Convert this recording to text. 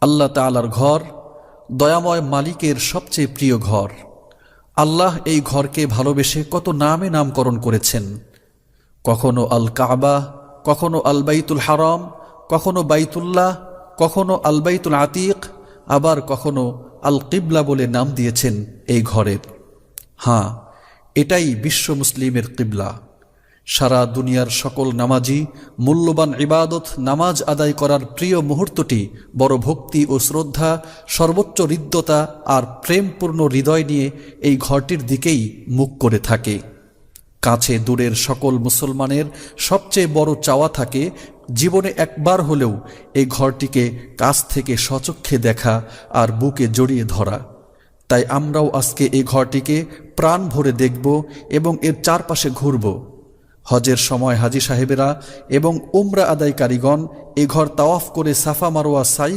আল্লাহ তাআলার ঘর দয়াময় মালিকের সবচেয়ে প্রিয় ঘর। আল্লাহ এই ঘরকে ভালোবেসে কত নামে নামকরণ করেছেন। কখনো আল কাবা, কখনো আল বাইতুল হারাম, কখনো বাইতুল্লাহ, কখনো আল বাইতুল আতিক, আবার কখনো আল কিবলা বলে নাম দিয়েছেন এই ঘরের। হ্যাঁ, এটাই বিশ্ব মুসলিমের কিবলা। সারা দুনিয়ার সকল নামাজি মূল্যবান ইবাদত নামাজ আদায় করার প্রিয় মুহূর্তটি বড় ভক্তি ও শ্রদ্ধা, সর্বোচ্চ হৃদ্যতা আর প্রেমপূর্ণ হৃদয় নিয়ে এই ঘরটির দিকেই মুখ করে থাকে। কাছে দূরের সকল মুসলমানের সবচেয়ে বড় চাওয়া থাকে জীবনে একবার হলেও এই ঘরটিকে কাছ থেকে সচক্ষে দেখা আর বুকে জড়িয়ে ধরা। তাই আমরাও আজকে এই ঘরটিকে প্রাণ ভরে দেখব এবং এর চারপাশে ঘুরব। হজের সময় হাজী সাহেবেরা এবং উমরা আদায়কারীগণ এ ঘর তাওয়াফ করে সাফা মারোয়া সাই